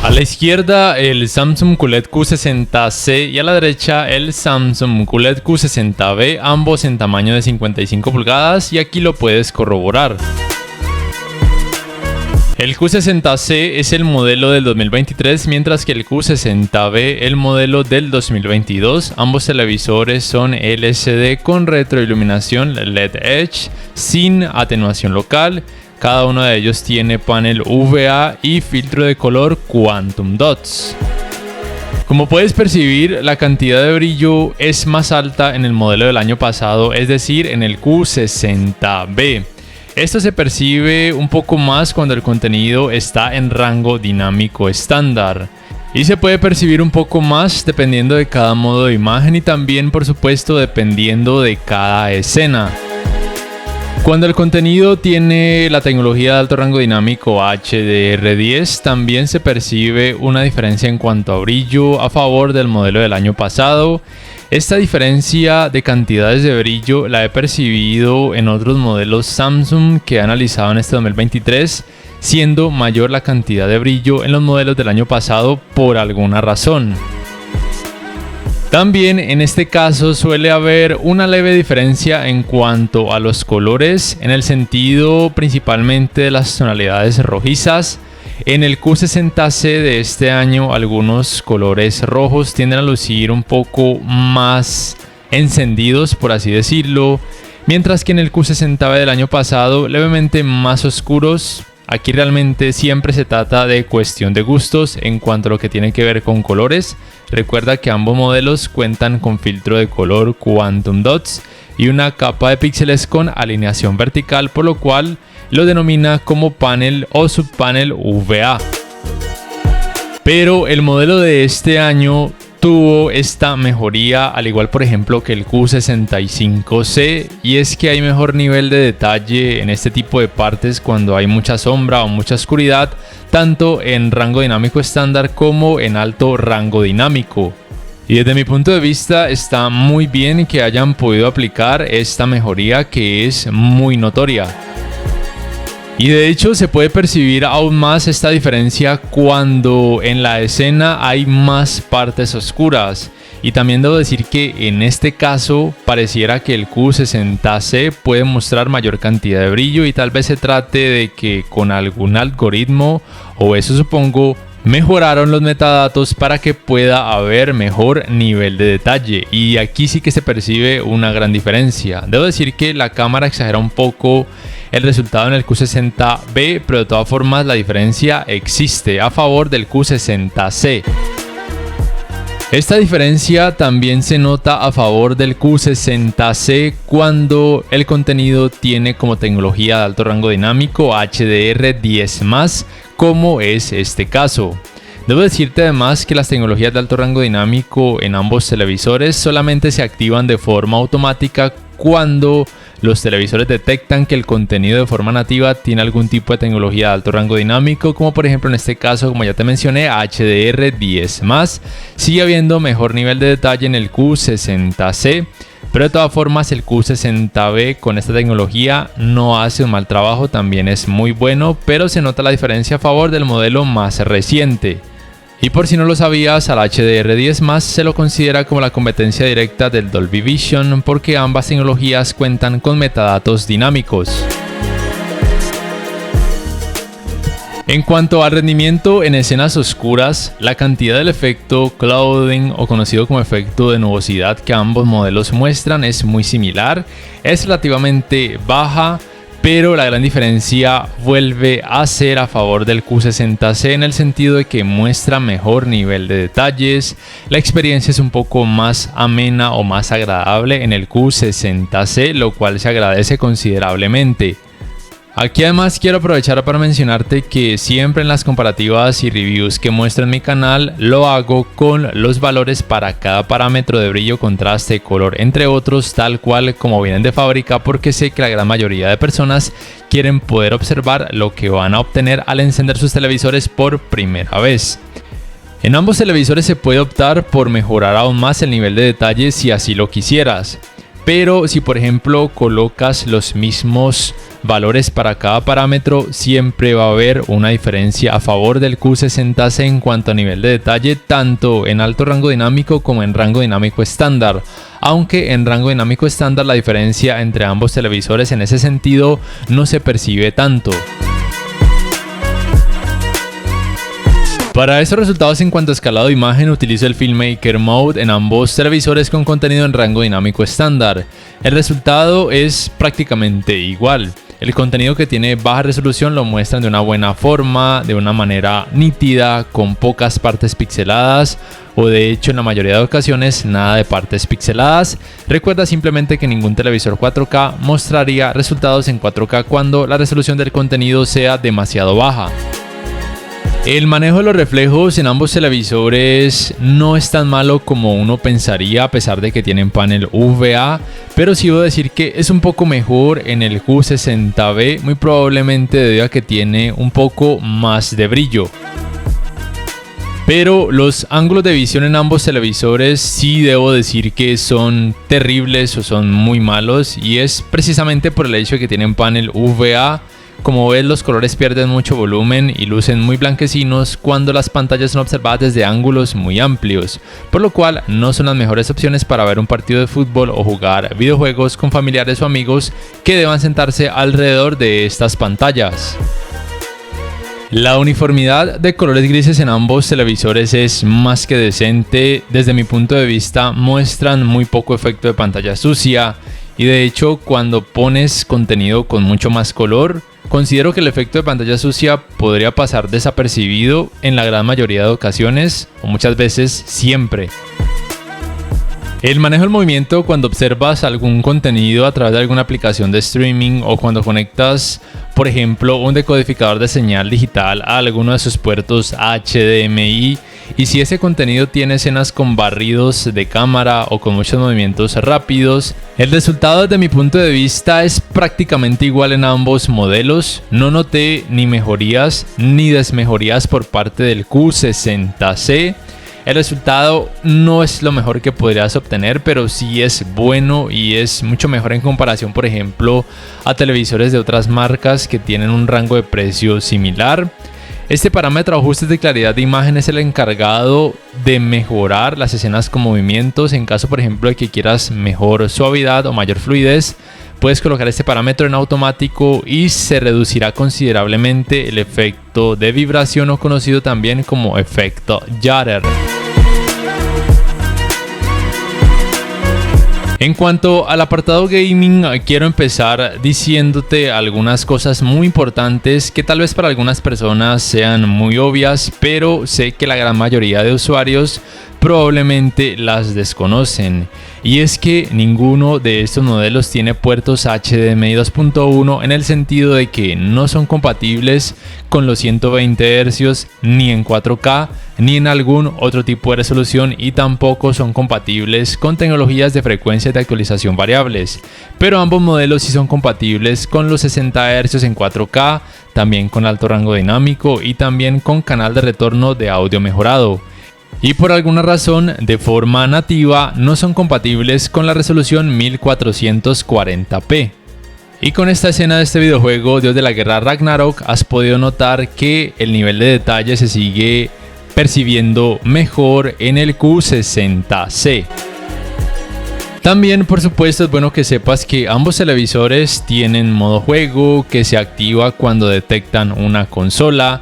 A la izquierda el Samsung QLED Q60C y a la derecha el Samsung QLED Q60B, ambos en tamaño de 55 pulgadas, y aquí lo puedes corroborar. El Q60C es el modelo del 2023, mientras que el Q60B el modelo del 2022. Ambos televisores son LCD con retroiluminación LED Edge sin atenuación local. Cada uno de ellos tiene panel UVA y filtro de color Quantum Dots. Como puedes percibir, la cantidad de brillo es más alta en el modelo del año pasado, es decir, en el Q60B. Esto se percibe un poco más cuando el contenido está en rango dinámico estándar. Y se puede percibir un poco más dependiendo de cada modo de imagen y también, por supuesto, dependiendo de cada escena. Cuando el contenido tiene la tecnología de alto rango dinámico HDR10, también se percibe una diferencia en cuanto a brillo a favor del modelo del año pasado. Esta diferencia de cantidades de brillo la he percibido en otros modelos Samsung que he analizado en este 2023, siendo mayor la cantidad de brillo en los modelos del año pasado por alguna razón. También en este caso suele haber una leve diferencia en cuanto a los colores, en el sentido principalmente de las tonalidades rojizas. En el Q60C de este año algunos colores rojos tienden a lucir un poco más encendidos, por así decirlo, mientras que en el Q60B del año pasado levemente más oscuros. Aquí realmente siempre se trata de cuestión de gustos en cuanto a lo que tiene que ver con colores. Recuerda que ambos modelos cuentan con filtro de color Quantum Dots y una capa de píxeles con alineación vertical, por lo cual lo denomina como panel o subpanel UVA. Pero el modelo de este año tuvo esta mejoría, al igual por ejemplo que el Q65C, y es que hay mejor nivel de detalle en este tipo de partes cuando hay mucha sombra o mucha oscuridad, tanto en rango dinámico estándar como en alto rango dinámico. Y desde mi punto de vista está muy bien que hayan podido aplicar esta mejoría, que es muy notoria. Y de hecho se puede percibir aún más esta diferencia cuando en la escena hay más partes oscuras. Y también debo decir que en este caso pareciera que el Q60C puede mostrar mayor cantidad de brillo, y tal vez se trate de que con algún algoritmo, o eso supongo, mejoraron los metadatos para que pueda haber mejor nivel de detalle. Y aquí sí que se percibe una gran diferencia. Debo decir que la cámara exagera un poco el resultado en el Q60B, pero de todas formas la diferencia existe a favor del Q60C. Esta diferencia también se nota a favor del Q60C cuando el contenido tiene como tecnología de alto rango dinámico HDR10+, como es este caso. Debo decirte además que las tecnologías de alto rango dinámico en ambos televisores solamente se activan de forma automática cuando los televisores detectan que el contenido de forma nativa tiene algún tipo de tecnología de alto rango dinámico, como por ejemplo en este caso, como ya te mencioné, HDR10+. Sigue habiendo mejor nivel de detalle en el Q60C, pero de todas formas el Q60B con esta tecnología no hace un mal trabajo, también es muy bueno, pero se nota la diferencia a favor del modelo más reciente. Y por si no lo sabías, al HDR10+ se lo considera como la competencia directa del Dolby Vision, porque ambas tecnologías cuentan con metadatos dinámicos. En cuanto al rendimiento en escenas oscuras, la cantidad del efecto clouding, o conocido como efecto de nubosidad, que ambos modelos muestran es muy similar, es relativamente baja, pero la gran diferencia vuelve a ser a favor del Q60C en el sentido de que muestra mejor nivel de detalles. La experiencia es un poco más amena o más agradable en el Q60C, lo cual se agradece considerablemente. Aquí además quiero aprovechar para mencionarte que siempre en las comparativas y reviews que muestro en mi canal lo hago con los valores para cada parámetro de brillo, contraste, color, entre otros, tal cual como vienen de fábrica, porque sé que la gran mayoría de personas quieren poder observar lo que van a obtener al encender sus televisores por primera vez. En ambos televisores se puede optar por mejorar aún más el nivel de detalle si así lo quisieras. pero si por ejemplo colocas los mismos valores para cada parámetro, siempre va a haber una diferencia a favor del Q60C en cuanto a nivel de detalle, tanto en alto rango dinámico como en rango dinámico estándar. Aunque en rango dinámico estándar la diferencia entre ambos televisores en ese sentido no se percibe tanto. Para estos resultados en cuanto a escalado de imagen, utilizo el Filmmaker Mode en ambos televisores con contenido en rango dinámico estándar. El resultado es prácticamente igual. El contenido que tiene baja resolución lo muestran de una buena forma, de una manera nítida, con pocas partes pixeladas o de hecho en la mayoría de ocasiones nada de partes pixeladas. Recuerda simplemente que ningún televisor 4K mostraría resultados en 4K cuando la resolución del contenido sea demasiado baja. El manejo de los reflejos en ambos televisores no es tan malo como uno pensaría, a pesar de que tienen panel UVA, pero sí debo decir que es un poco mejor en el Q60B, muy probablemente debido a que tiene un poco más de brillo. Pero los ángulos de visión en ambos televisores sí debo decir que son terribles o son muy malos, y es precisamente por el hecho de que tienen panel UVA. Como ves, los colores pierden mucho volumen y lucen muy blanquecinos cuando las pantallas son observadas desde ángulos muy amplios, por lo cual no son las mejores opciones para ver un partido de fútbol o jugar videojuegos con familiares o amigos que deban sentarse alrededor de estas pantallas. La uniformidad de colores grises en ambos televisores es más que decente. Desde mi punto de vista, muestran muy poco efecto de pantalla sucia, y de hecho cuando pones contenido con mucho más color, considero que el efecto de pantalla sucia podría pasar desapercibido en la gran mayoría de ocasiones, o muchas veces siempre. El manejo del movimiento cuando observas algún contenido a través de alguna aplicación de streaming o cuando conectas, por ejemplo, un decodificador de señal digital a alguno de sus puertos HDMI, y si ese contenido tiene escenas con barridos de cámara o con muchos movimientos rápidos, el resultado desde mi punto de vista es prácticamente igual en ambos modelos. No noté ni mejorías ni desmejorías por parte del Q60C. El resultado no es lo mejor que podrías obtener, pero sí es bueno y es mucho mejor en comparación, por ejemplo, a televisores de otras marcas que tienen un rango de precio similar. Este parámetro de ajustes de claridad de imagen es el encargado de mejorar las escenas con movimientos. En caso, por ejemplo, de que quieras mejor suavidad o mayor fluidez, puedes colocar este parámetro en automático y se reducirá considerablemente el efecto de vibración, o conocido también como efecto Jutter. En cuanto al apartado gaming, quiero empezar diciéndote algunas cosas muy importantes que tal vez para algunas personas sean muy obvias, pero sé que la gran mayoría de usuarios probablemente las desconocen. Y es que ninguno de estos modelos tiene puertos HDMI 2.1, en el sentido de que no son compatibles con los 120 Hz ni en 4K ni en algún otro tipo de resolución, y tampoco son compatibles con tecnologías de frecuencias de actualización variables. Pero ambos modelos sí son compatibles con los 60 Hz en 4K, también con alto rango dinámico y también con canal de retorno de audio mejorado. Y por alguna razón, de forma nativa, no son compatibles con la resolución 1440p. Y con esta escena de este videojuego, Dios de la Guerra Ragnarok, has podido notar que el nivel de detalle se sigue percibiendo mejor en el Q60C. También, por supuesto, es bueno que sepas que ambos televisores tienen modo juego que se activa cuando detectan una consola,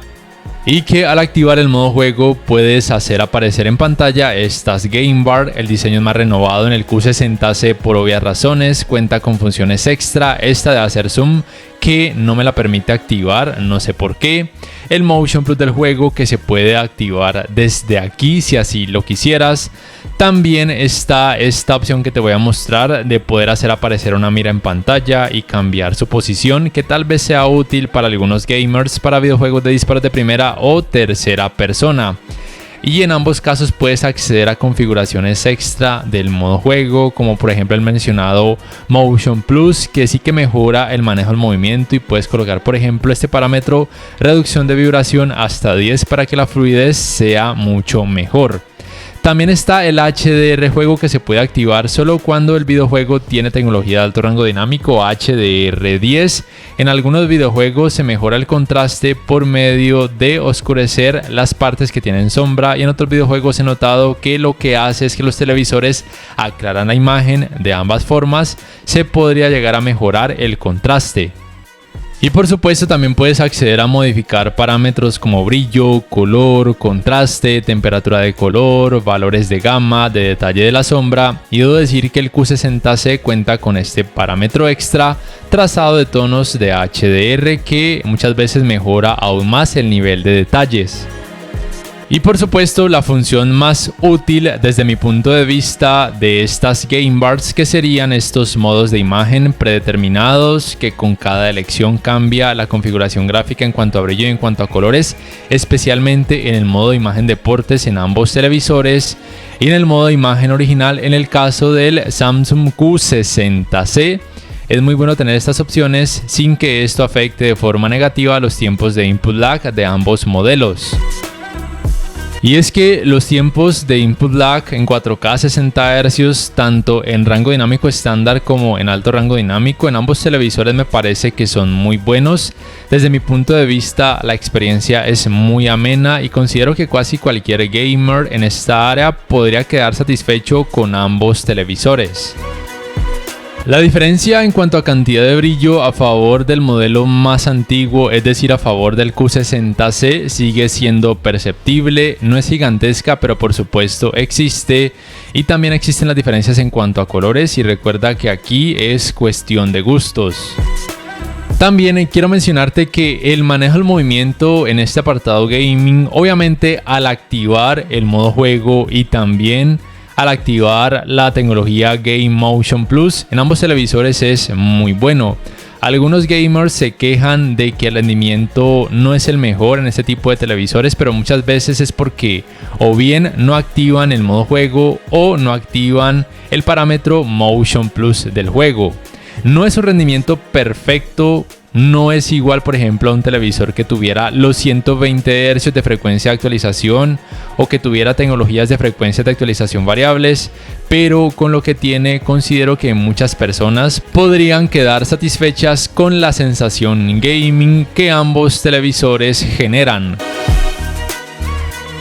y que al activar el modo juego puedes hacer aparecer en pantalla estas Game Bar. El diseño es más renovado en el Q60C por obvias razones, cuenta con funciones extra, esta de hacer zoom que no me la permite activar, no sé por qué. El Motion Plus del juego, que se puede activar desde aquí si así lo quisieras. También está esta opción que te voy a mostrar de poder hacer aparecer una mira en pantalla y cambiar su posición, que tal vez sea útil para algunos gamers para videojuegos de disparos de primera o tercera persona. Y en ambos casos puedes acceder a configuraciones extra del modo juego, como por ejemplo el mencionado Motion Plus, que sí que mejora el manejo del movimiento, y puedes colocar por ejemplo este parámetro reducción de vibración hasta 10 para que la fluidez sea mucho mejor. También está el HDR juego, que se puede activar solo cuando el videojuego tiene tecnología de alto rango dinámico HDR10. En algunos videojuegos se mejora el contraste por medio de oscurecer las partes que tienen sombra, y en otros videojuegos he notado que lo que hace es que los televisores aclaran la imagen. De ambas formas se podría llegar a mejorar el contraste. Y por supuesto también puedes acceder a modificar parámetros como brillo, color, contraste, temperatura de color, valores de gama, de detalle de la sombra, y debo decir que el Q60C cuenta con este parámetro extra, trazado de tonos de HDR, que muchas veces mejora aún más el nivel de detalles. Y por supuesto la función más útil desde mi punto de vista de estas Game Bars, que serían estos modos de imagen predeterminados, que con cada elección cambia la configuración gráfica en cuanto a brillo y en cuanto a colores, especialmente en el modo de imagen deportes en ambos televisores y en el modo de imagen original en el caso del Samsung Q60C. Es muy bueno tener estas opciones sin que esto afecte de forma negativa los tiempos de input lag de ambos modelos. Y es que los tiempos de input lag en 4K 60 Hz, tanto en rango dinámico estándar como en alto rango dinámico, en ambos televisores me parece que son muy buenos. Desde mi punto de vista, la experiencia es muy amena y considero que casi cualquier gamer en esta área podría quedar satisfecho con ambos televisores. La diferencia en cuanto a cantidad de brillo a favor del modelo más antiguo, es decir, a favor del Q60C, sigue siendo perceptible. No es gigantesca, pero por supuesto existe. Y también existen las diferencias en cuanto a colores, y recuerda que aquí es cuestión de gustos. También quiero mencionarte que el manejo del movimiento en este apartado gaming, obviamente al activar el modo juego y también al activar la tecnología Game Motion Plus en ambos televisores, es muy bueno. Algunos gamers se quejan de que el rendimiento no es el mejor en este tipo de televisores, pero muchas veces es porque o bien no activan el modo juego o no activan el parámetro Motion Plus del juego. No es un rendimiento perfecto. No es igual, por ejemplo, a un televisor que tuviera los 120 Hz de frecuencia de actualización o que tuviera tecnologías de frecuencia de actualización variables, pero con lo que tiene, considero que muchas personas podrían quedar satisfechas con la sensación gaming que ambos televisores generan.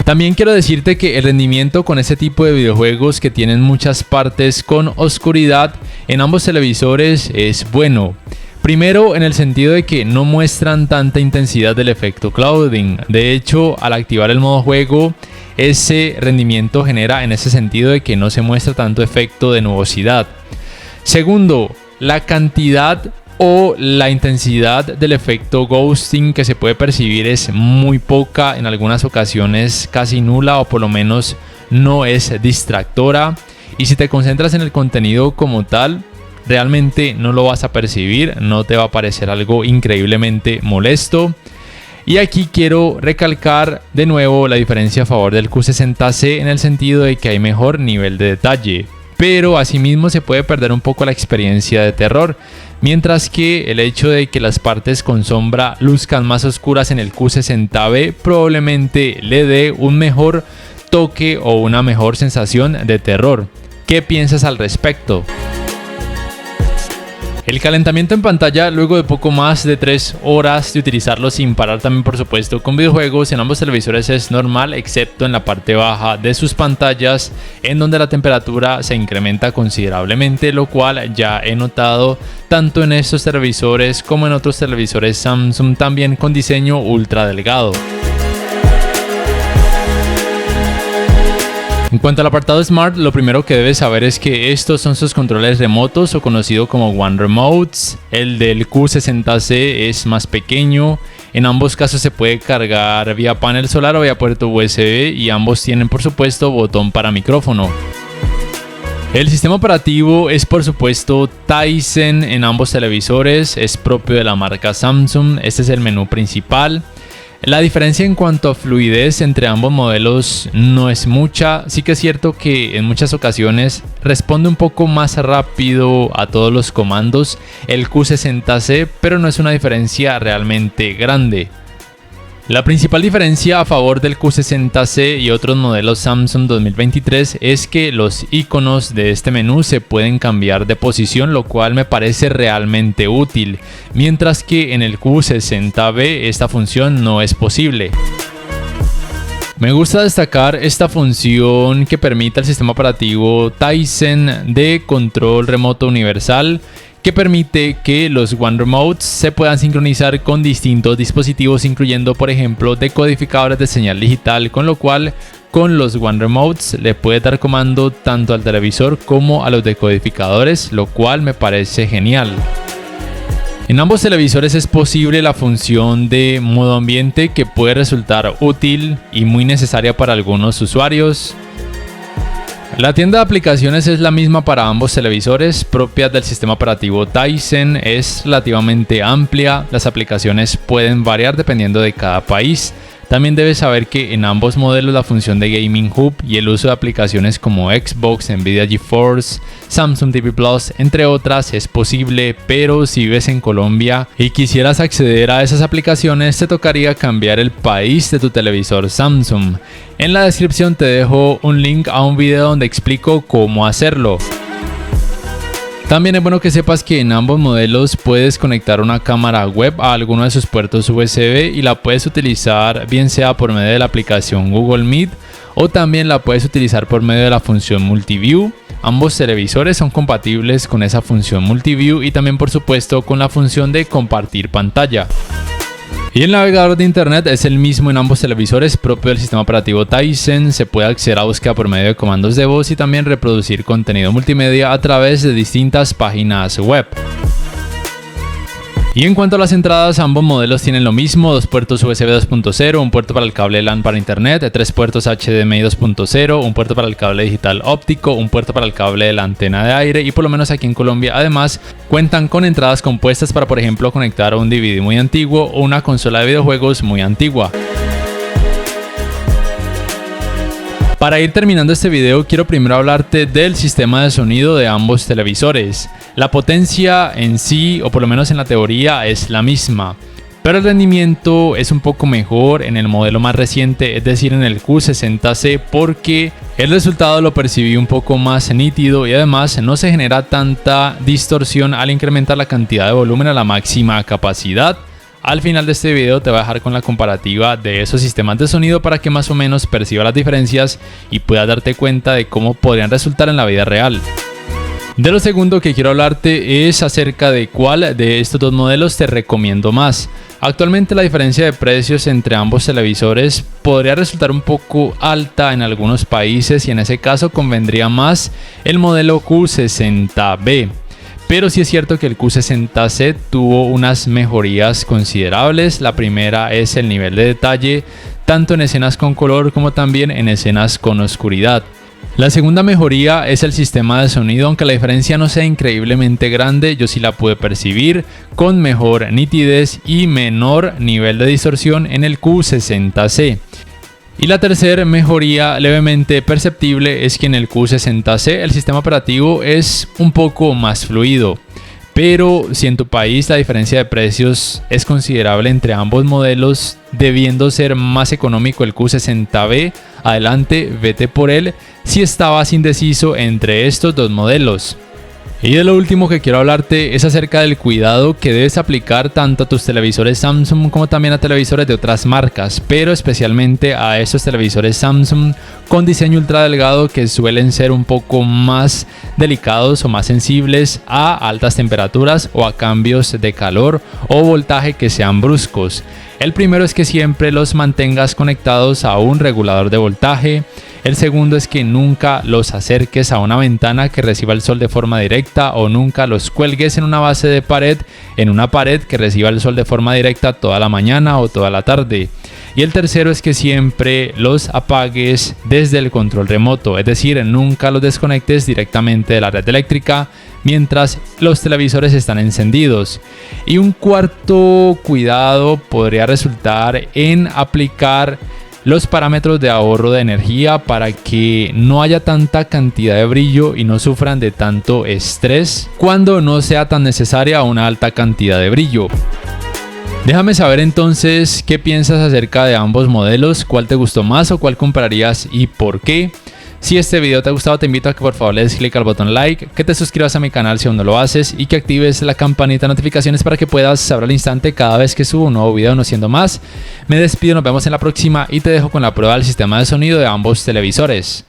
También quiero decirte que el rendimiento con este tipo de videojuegos que tienen muchas partes con oscuridad en ambos televisores es bueno. Primero, en el sentido de que no muestran tanta intensidad del efecto clouding. De hecho, al activar el modo juego, ese rendimiento genera en ese sentido de que no se muestra tanto efecto de nubosidad. Segundo, la cantidad o la intensidad del efecto ghosting que se puede percibir es muy poca, en algunas ocasiones casi nula, o por lo menos no es distractora. Y si te concentras en el contenido como tal, realmente no lo vas a percibir, no te va a parecer algo increíblemente molesto. Y aquí quiero recalcar de nuevo la diferencia a favor del Q60C en el sentido de que hay mejor nivel de detalle, pero asimismo se puede perder un poco la experiencia de terror, mientras que el hecho de que las partes con sombra luzcan más oscuras en el Q60B probablemente le dé un mejor toque o una mejor sensación de terror. ¿Qué piensas al respecto? El calentamiento en pantalla luego de poco más de 3 horas de utilizarlo sin parar, también por supuesto con videojuegos en ambos televisores, es normal, excepto en la parte baja de sus pantallas, en donde la temperatura se incrementa considerablemente, lo cual ya he notado tanto en estos televisores como en otros televisores Samsung, también con diseño ultra delgado. En cuanto al apartado Smart, lo primero que debes saber es que estos son sus controles remotos, o conocido como One Remotes. El del Q60C es más pequeño. En ambos casos se puede cargar vía panel solar o vía puerto USB, y ambos tienen por supuesto botón para micrófono. El sistema operativo es por supuesto Tizen en ambos televisores, es propio de la marca Samsung. Este es el menú principal. La diferencia en cuanto a fluidez entre ambos modelos no es mucha. Sí que es cierto que en muchas ocasiones responde un poco más rápido a todos los comandos el Q60C, pero no es una diferencia realmente grande. La principal diferencia a favor del Q60C y otros modelos Samsung 2023 es que los iconos de este menú se pueden cambiar de posición, lo cual me parece realmente útil, mientras que en el Q60B esta función no es posible. Me gusta destacar esta función que permite al sistema operativo Tizen de control remoto universal, que permite que los One Remotes se puedan sincronizar con distintos dispositivos, incluyendo por ejemplo decodificadores de señal digital, con lo cual con los One Remotes le puede dar comando tanto al televisor como a los decodificadores, lo cual me parece genial. En ambos televisores es posible la función de modo ambiente, que puede resultar útil y muy necesaria para algunos usuarios. La tienda de aplicaciones es la misma para ambos televisores, propia del sistema operativo Tizen, es relativamente amplia, las aplicaciones pueden variar dependiendo de cada país. También debes saber que en ambos modelos la función de Gaming Hub y el uso de aplicaciones como Xbox, Nvidia GeForce, Samsung TV Plus, entre otras, es posible, pero si vives en Colombia y quisieras acceder a esas aplicaciones, te tocaría cambiar el país de tu televisor Samsung. En la descripción te dejo un link a un video donde explico cómo hacerlo. También es bueno que sepas que en ambos modelos puedes conectar una cámara web a alguno de sus puertos USB y la puedes utilizar bien sea por medio de la aplicación Google Meet o también la puedes utilizar por medio de la función Multiview. Ambos televisores son compatibles con esa función Multiview y también por supuesto con la función de compartir pantalla. Y el navegador de internet es el mismo en ambos televisores, propio del sistema operativo Tizen. Se puede acceder a búsqueda por medio de comandos de voz y también reproducir contenido multimedia a través de distintas páginas web. Y en cuanto a las entradas, ambos modelos tienen lo mismo: dos puertos USB 2.0, un puerto para el cable LAN para internet, tres puertos HDMI 2.0, un puerto para el cable digital óptico, un puerto para el cable de la antena de aire y por lo menos aquí en Colombia además cuentan con entradas compuestas para por ejemplo conectar un DVD muy antiguo o una consola de videojuegos muy antigua. Para ir terminando este video, quiero primero hablarte del sistema de sonido de ambos televisores. La potencia en sí, o por lo menos en la teoría, es la misma, pero el rendimiento es un poco mejor en el modelo más reciente, es decir en el Q60C, porque el resultado lo percibí un poco más nítido y además no se genera tanta distorsión al incrementar la cantidad de volumen a la máxima capacidad. Al final de este video te voy a dejar con la comparativa de esos sistemas de sonido para que más o menos percibas las diferencias y puedas darte cuenta de cómo podrían resultar en la vida real. De lo segundo que quiero hablarte es acerca de cuál de estos dos modelos te recomiendo más. Actualmente la diferencia de precios entre ambos televisores podría resultar un poco alta en algunos países y en ese caso convendría más el modelo Q60B. Pero sí es cierto que el Q60C tuvo unas mejorías considerables. La primera es el nivel de detalle, tanto en escenas con color como también en escenas con oscuridad. La segunda mejoría es el sistema de sonido, aunque la diferencia no sea increíblemente grande, yo sí la pude percibir con mejor nitidez y menor nivel de distorsión en el Q60C. Y la tercera mejoría levemente perceptible es que en el Q60C el sistema operativo es un poco más fluido. Pero si en tu país la diferencia de precios es considerable entre ambos modelos, debiendo ser más económico el Q60B, adelante, vete por él si estabas indeciso entre estos dos modelos. Y de lo último que quiero hablarte es acerca del cuidado que debes aplicar tanto a tus televisores Samsung como también a televisores de otras marcas, pero especialmente a estos televisores Samsung con diseño ultra delgado que suelen ser un poco más delicados o más sensibles a altas temperaturas o a cambios de calor o voltaje que sean bruscos. El primero es que siempre los mantengas conectados a un regulador de voltaje. El segundo es que nunca los acerques a una ventana que reciba el sol de forma directa o nunca los cuelgues en una base de pared, en una pared que reciba el sol de forma directa toda la mañana o toda la tarde. Y el tercero es que siempre los apagues desde el control remoto, es decir, nunca los desconectes directamente de la red eléctrica mientras los televisores están encendidos. Y un cuarto cuidado podría resultar en aplicar los parámetros de ahorro de energía para que no haya tanta cantidad de brillo y no sufran de tanto estrés cuando no sea tan necesaria una alta cantidad de brillo. Déjame saber entonces qué piensas acerca de ambos modelos, cuál te gustó más o cuál comprarías y por qué. Si este video te ha gustado, te invito a que por favor le des click al botón like, que te suscribas a mi canal si aún no lo haces y que actives la campanita de notificaciones para que puedas saber al instante cada vez que subo un nuevo video, no siendo más. Me despido, nos vemos en la próxima y te dejo con la prueba del sistema de sonido de ambos televisores.